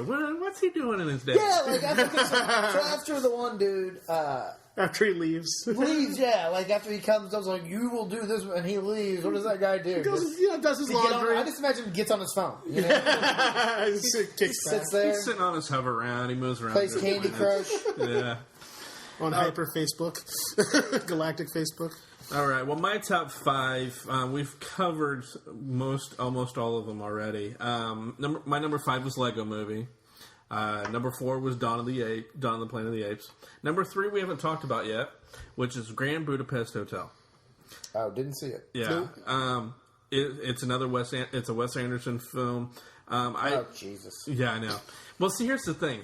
What's he doing in his day? Yeah, like after the one dude after he leaves, yeah, like after he comes, I was like, "You will do this," and he leaves. What does that guy do? He does his laundry. I just imagine he gets on his phone. You know? he sits there. He's sitting on his hover around. He moves around. Plays Candy Crush. Yeah. On Hyper Facebook, Galactic Facebook. All right. Well, my top 5, we've covered almost all of them already. My number 5 was Lego Movie. Number 4 was Dawn of the Planet of the Apes. Number 3 we haven't talked about yet, which is Grand Budapest Hotel. Oh, didn't see it. Yeah. It's another Wes Anderson film. Oh, Jesus. Yeah, I know. Well, see, here's the thing.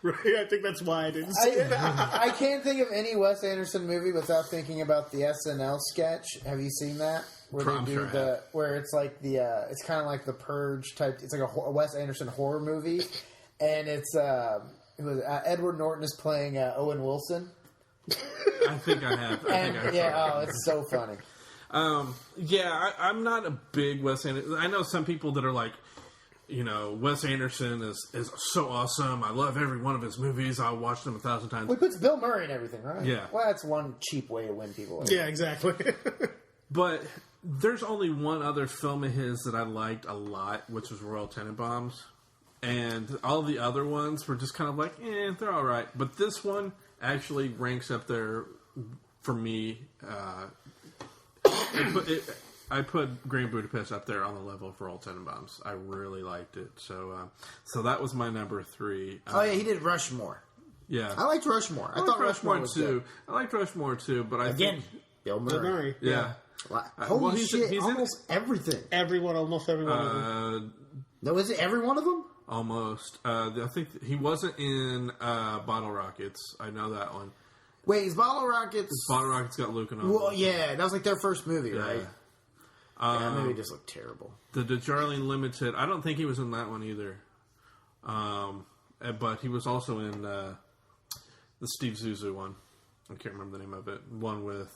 Right, I think that's why I didn't see it. I can't think of any Wes Anderson movie without thinking about the SNL sketch. Have you seen that? Where they do where it's like it's kind of like the Purge type. It's like a Wes Anderson horror movie, and it's Edward Norton is playing Owen Wilson. I think I have. It's so funny. I'm not a big Wes Anderson. I know some people that are like, Wes Anderson is so awesome. I love every one of his movies. I'll watch them 1,000 times. Well, he puts Bill Murray in everything, right? Yeah. Well, that's one cheap way to win people over. Yeah, exactly. But there's only one other film of his that I liked a lot, which was Royal Tenenbaums. And all the other ones were just kind of like, they're all right. But this one actually ranks up there for me. I put Grand Budapest up there on the level of Royal Tenenbaums. I really liked it. So that was my number 3. He did Rushmore. Yeah. I liked Rushmore. I thought Rushmore was too. Good. I liked Rushmore too, but Bill Murray. Yeah. Holy shit, he's almost everything. Almost every one of them. No, is it every one of them? Almost. I think he wasn't in Bottle Rockets. I know that one. Wait, is Bottle Rockets... Bottle Rockets got Luke and Owen. Well, yeah, that was like their first movie, right? That movie just looked terrible. The Darjeeling Limited, I don't think he was in that one either. But he was also in the Steve Zissou one. I can't remember the name of it. One with...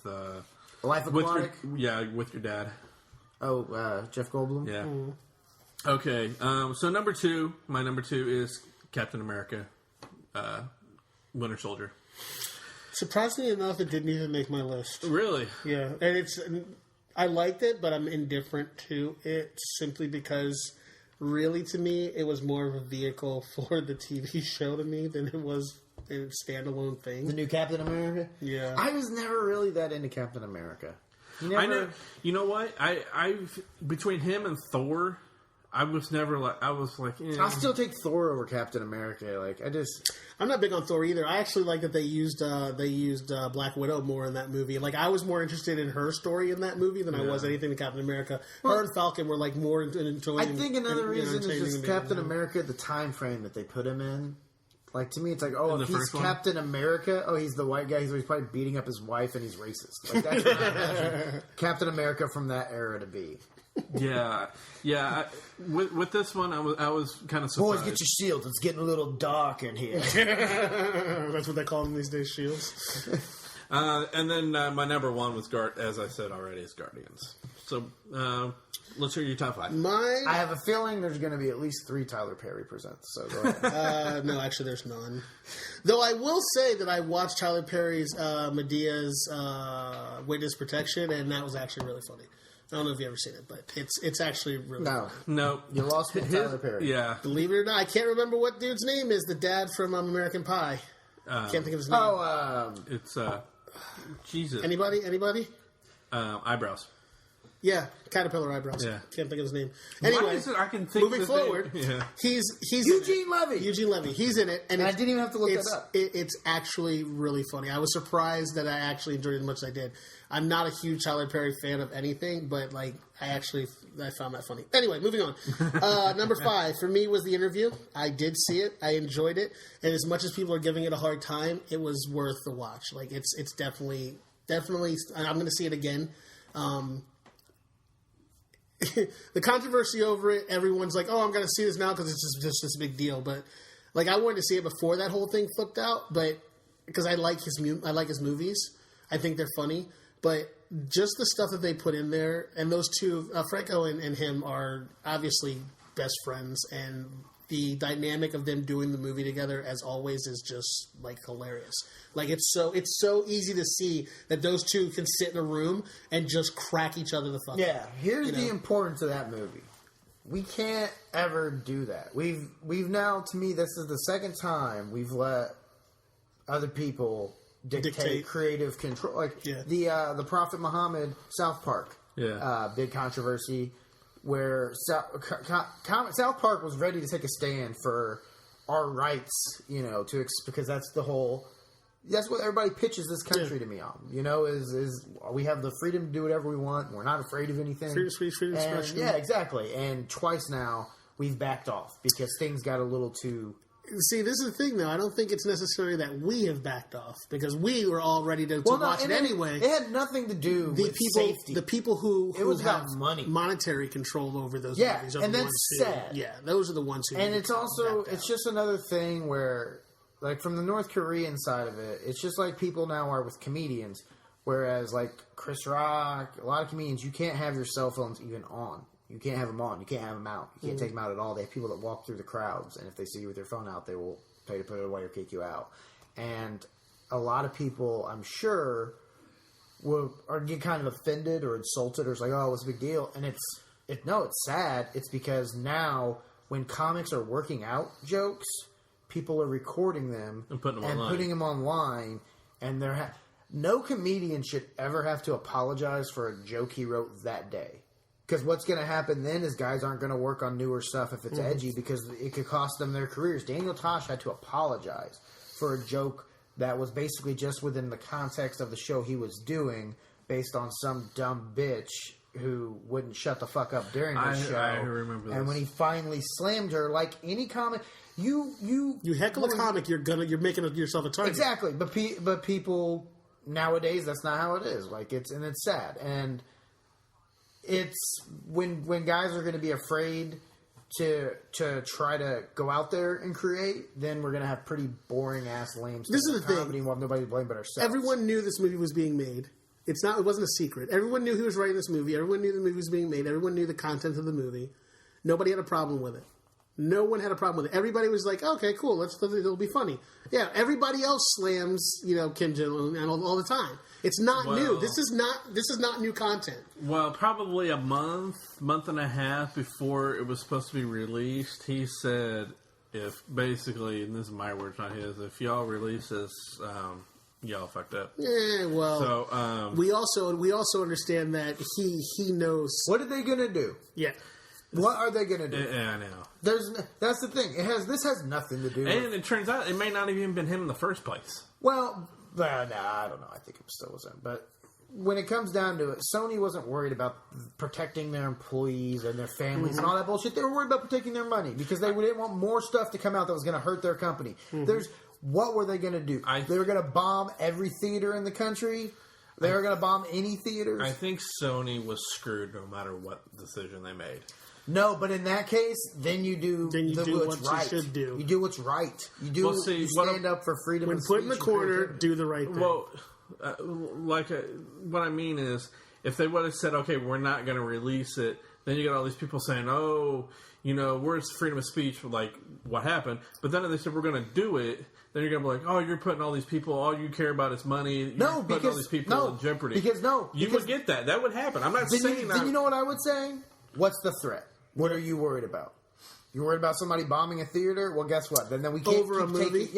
Life Aquatic? With your dad. Oh, Jeff Goldblum? Yeah. Mm. Okay, so my number 2 is Captain America, Winter Soldier. Surprisingly enough, it didn't even make my list. Really? Yeah, and I liked it, but I'm indifferent to it simply because, really, to me, it was more of a vehicle for the TV show to me than it was a standalone thing. The new Captain America? Yeah. I was never really that into Captain America. I know. You know what? I've between him and Thor, I was never like. I was like, I'll still take Thor over Captain America. I'm not big on Thor either. I actually like that they used Black Widow more in that movie. Like, I was more interested in her story in that movie than I was anything in Captain America. Her and Falcon were like more enjoying. I think another reason is just Captain America, the time frame that they put him in. Like, to me, it's like, if he's Captain America, he's the white guy. He's probably beating up his wife and he's racist. Like, that's what I imagine Captain America from that era to be. Yeah. With this one, I was kind of surprised. Boys, get your shields. It's getting a little dark in here. That's what they call them these days, shields. And then my number 1 was as I said already, is Guardians. So let's hear your top 5. Mine. I have a feeling there's going to be at least 3 Tyler Perry presents. So go ahead. No, actually, there's none. Though I will say that I watched Tyler Perry's Medea's Witness Protection, and that was actually really funny. I don't know if you've ever seen it, but it's actually really funny. No. You lost with Tyler Perry. Yeah. Believe it or not, I can't remember what dude's name is. The dad from American Pie. Can't think of his name. It's Jesus. Anybody? Eyebrows. Yeah, caterpillar eyebrows. Yeah. Can't think of his name. Anyway, I can think moving forward, he's Eugene Levy. Eugene Levy. He's in it, and I didn't even have to look that up. It's actually really funny. I was surprised that I actually enjoyed it as much as I did. I'm not a huge Tyler Perry fan of anything, but I found that funny. Anyway, moving on. Number 5 for me was The Interview. I did see it. I enjoyed it, and as much as people are giving it a hard time, it was worth the watch. Like, it's definitely. I'm going to see it again. The controversy over it, everyone's like, I'm going to see this now because it's just this big deal. But I wanted to see it before that whole thing flipped out. But because I like his movies, I think they're funny. But just the stuff that they put in there, and those two, Franco and him, are obviously best friends, and the dynamic of them doing the movie together, as always, is just like hilarious. Like it's so easy to see that those two can sit in a room and just crack each other the fuck up. Yeah, here's the importance of that movie. We can't ever do that. We've now, to me, this is the second time we've let other people dictate creative control. Like the Prophet Muhammad South Park, big controversy where South Park was ready to take a stand for our rights, because that's what everybody pitches this country to me on. Is we have the freedom to do whatever we want. We're not afraid of anything. Freedom of expression. Yeah, exactly. And twice now we've backed off because things got a little too. See, this is the thing, though. I don't think it's necessarily that we have backed off because we were all ready to watch it anyway. It had nothing to do with safety. The people who about have money, monetary control over those movies are and the that's ones sad. Those are the ones who. And it's also just another thing where, like, from the North Korean side of it, it's just like people now are with comedians. Whereas, like Chris Rock, a lot of comedians, you can't have your cell phones even on. You can't have them on. You can't have them out. You can't take them out at all. They have people that walk through the crowds, and if they see you with your phone out, they will tell you to put it away or kick you out. And a lot of people, I'm sure, are get kind of offended or insulted, or it's like, oh, what's the big deal? And it's sad. It's because now when comics are working out jokes, people are recording them and putting them online, and no comedian should ever have to apologize for a joke he wrote that day. Because what's going to happen then is guys aren't going to work on newer stuff if it's edgy because it could cost them their careers. Daniel Tosh had to apologize for a joke that was basically just within the context of the show he was doing based on some dumb bitch who wouldn't shut the fuck up during the show. I remember this. And when he finally slammed her, like any comic, you heckle a comic, you're making yourself a target. Exactly, but people nowadays, that's not how it is. Like it's sad. And it's when guys are going to be afraid to try to go out there and create, then we're going to have pretty boring ass lame stuff. This is the thing. We'll have nobody to blame but ourselves. Everyone knew this movie was being made. It wasn't a secret. Everyone knew he was writing this movie. Everyone knew the movie was being made. Everyone knew the content of the movie. Nobody had a problem with it. No one had a problem with it. Everybody was like, okay, cool, it'll be funny. Yeah, everybody else slams, Kim Jong-un all the time. It's not new. This is not new content. Well, probably a month and a half before it was supposed to be released, he said, if basically, and this is my words, not his, if y'all release this, y'all fucked up. Yeah, well, so, we also understand that he knows. What are they gonna do? Yeah. What are they going to do? Yeah, I know. That's the thing. This has nothing to do with... And it turns out it may not have even been him in the first place. Well, I don't know. I think it still wasn't. But when it comes down to it, Sony wasn't worried about protecting their employees and their families and all that bullshit. They were worried about protecting their money because they didn't want more stuff to come out that was going to hurt their company. What were they going to do? They were going to bomb every theater in the country? They were going to bomb any theaters? I think Sony was screwed no matter what decision they made. No, but in that case, then you do what's right. You should do. You do what's right. You stand up for freedom of speech. When put in the corner, do the right thing. Well, what I mean is, if they would have said, okay, we're not going to release it, then you got all these people saying, oh, where's freedom of speech? Like, what happened? But then if they said, we're going to do it, then you're going to be like, oh, you're putting all these people, all you care about is money. You're putting all these people in jeopardy. You would get that. That would happen. I'm not saying that. Then you know what I would say? What's the threat? What are you worried about? You worried about somebody bombing a theater? Well, guess what? Then we can't over a movie.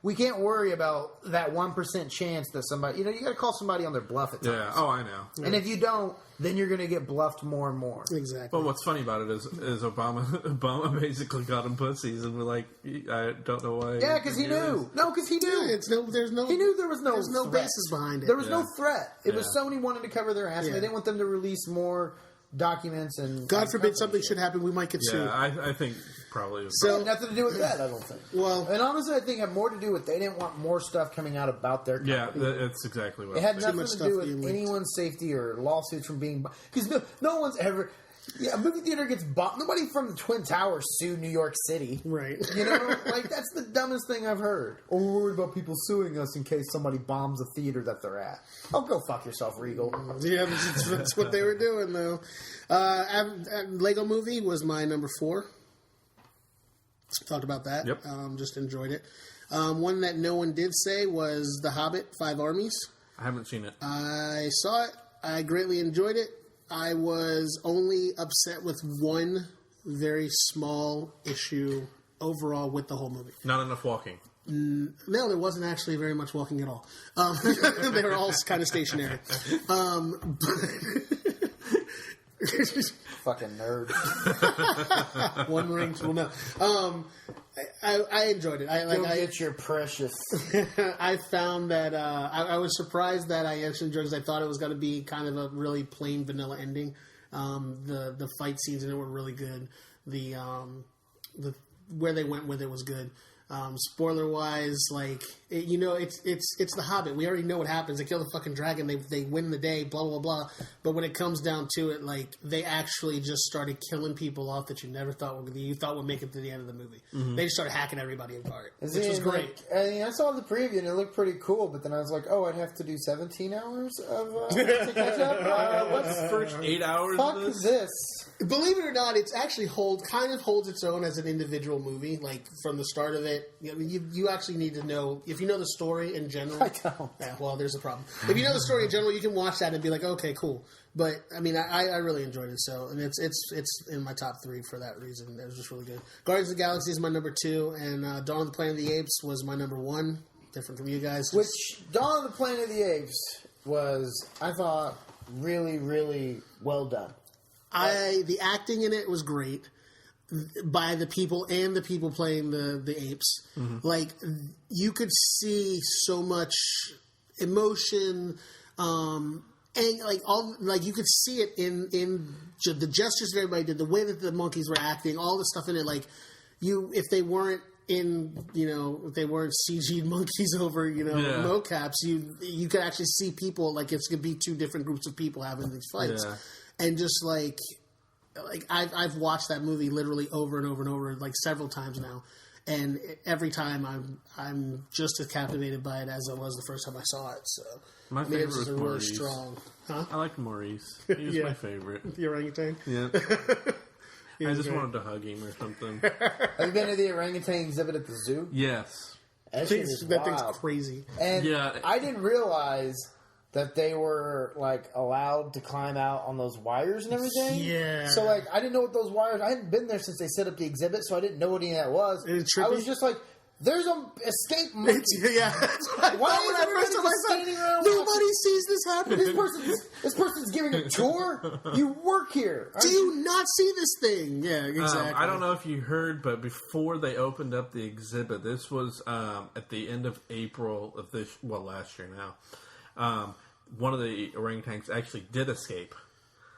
We can't worry about that 1% chance that somebody. You got to call somebody on their bluff at times. Yeah. Oh, I know. And if you don't, then you're going to get bluffed more and more. Exactly. Well, what's funny about it is Obama basically got him pussies, and we're like, I don't know why. Yeah, because he knew. No, because he knew. Yeah, he knew there was no. There's no basis behind it. There was no threat. It was Sony wanted to cover their ass. Yeah. They didn't want them to release more documents and God forbid something should happen, we might get sued. Yeah, I think probably. So it had nothing to do with that, I don't think. Well, and honestly, I think it had more to do with they didn't want more stuff coming out about their company. Yeah, that's exactly what it had nothing to do with anyone's safety or lawsuits from being because no one's ever. Yeah, a movie theater gets bombed. Nobody from the Twin Towers sued New York City. Right. That's the dumbest thing I've heard. Or we're worried about people suing us in case somebody bombs a theater that they're at. Oh, go fuck yourself, Regal. Yeah, that's what they were doing, though. Lego Movie was my number 4. Talked about that. Yep. Just enjoyed it. One that no one did say was The Hobbit, 5 Armies. I haven't seen it. I saw it. I greatly enjoyed it. I was only upset with one very small issue overall with the whole movie. Not enough walking. No, there wasn't actually very much walking at all. They were all kind of stationary. Fucking nerd. One ring will know. I enjoyed it. Go get your precious. I found that I was surprised that I actually enjoyed it because I thought it was going to be kind of a really plain vanilla ending. The fight scenes in it were really good. The where they went with it was good. Spoiler wise, like it's The Hobbit. We already know what happens. They kill the fucking dragon. They win the day. Blah blah blah. But when it comes down to it, like they actually just started killing people off that you never thought would make it to the end of the movie. Mm-hmm. They just started hacking everybody apart, which was great. I saw the preview and it looked pretty cool. But then I was like, oh, I'd have to do 17 hours of to catch up. What's the first 8 hours? Fuck of this. Believe it or not, it's actually kind of holds its own as an individual movie. Like from the start of it, you actually need to know if you know the story in general. I don't. Yeah, well, there's a problem. If you know the story in general, you can watch that and be like, okay, cool. But I mean, I really enjoyed it. So, and it's in my top 3 for that reason. It was just really good. Guardians of the Galaxy is my number 2, and Dawn of the Planet of the Apes was my number 1. Different from you guys. Which Dawn of the Planet of the Apes was, I thought, really, really well done. The acting in it was great by the people and the people playing the apes. Mm-hmm. Like you could see so much emotion, and you could see it in the gestures that everybody did, the way that the monkeys were acting, all the stuff in it. Like if they weren't if they weren't CG'd monkeys over, mocaps, you could actually see people, like it's going to be 2 different groups of people having these fights. Yeah. And just like I've watched that movie literally over and over and over, like several times now, and every time I'm just as captivated by it as I was the first time I saw it. So my favorite was really Maurice. Strong. Huh? I like Maurice. He was my favorite. The orangutan. Yeah. I just wanted to hug him or something. Have you been to the orangutan exhibit at the zoo? Yes. That thing's crazy. And I didn't realize that they were like allowed to climb out on those wires and everything. Yeah. So like I didn't know what those wires. I hadn't been there since they set up the exhibit, so I didn't know what any of that was. I was just like, "There's an escape monkey." Yeah. Why is everybody standing around? Nobody sees this happen. This person's giving a tour. You work here. Do you not see this thing? Yeah, exactly. I don't know if you heard, but before they opened up the exhibit, this was at the end of April of last year now. One of the orangutans actually did escape.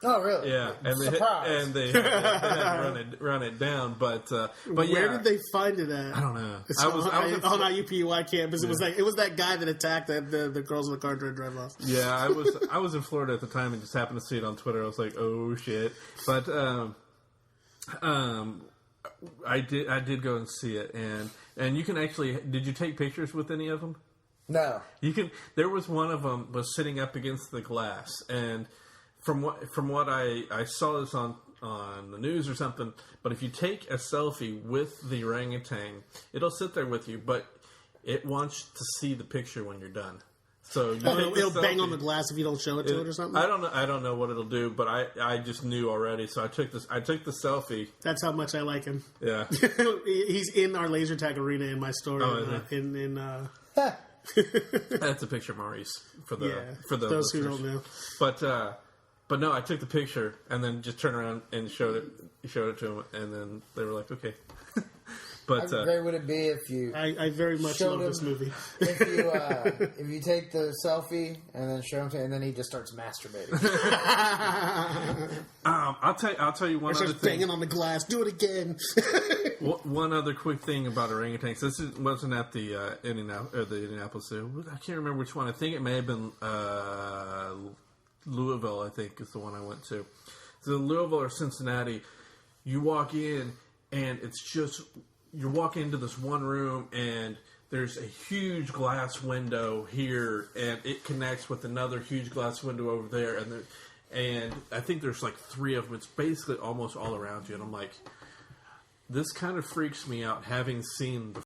Oh, really? Yeah, and they had to run it down. But where did they find it at? I don't know. I was on IUPUI campus. It was that guy that attacked the girls in the car during drive off. Yeah, I was in Florida at the time and just happened to see it on Twitter. I was like, oh shit! But I did go and see it, and you can actually. Did you take pictures with any of them? No. You can. There was one of them was sitting up against the glass, and from what I saw this on the news or something. But if you take a selfie with the orangutan, it'll sit there with you, but it wants to see the picture when you're done. So it'll bang on the glass if you don't show it to it or something. I don't know what it'll do, but I just knew already. So I took the selfie. That's how much I like him. Yeah, he's in our laser tag arena in my story. That's a picture of Maurice for those listeners. Who don't know. But no, I took the picture and then just turned around and showed it to them, and then they were like, okay. But how great would it be if you? I very much love this movie. If you take the selfie and then show him to, and then he just starts masturbating. I'll tell you one other thing. Banging on the glass. Do it again. One other quick thing about orangutans. This wasn't at the Indianapolis Zoo. I can't remember which one. I think it may have been Louisville. I think is the one I went to. So Louisville or Cincinnati. You walk in and it's just. You walk into this one room, and there's a huge glass window here, and it connects with another huge glass window over there, and I think there's like 3 of them. It's basically almost all around you, and I'm like, this kind of freaks me out, having seen the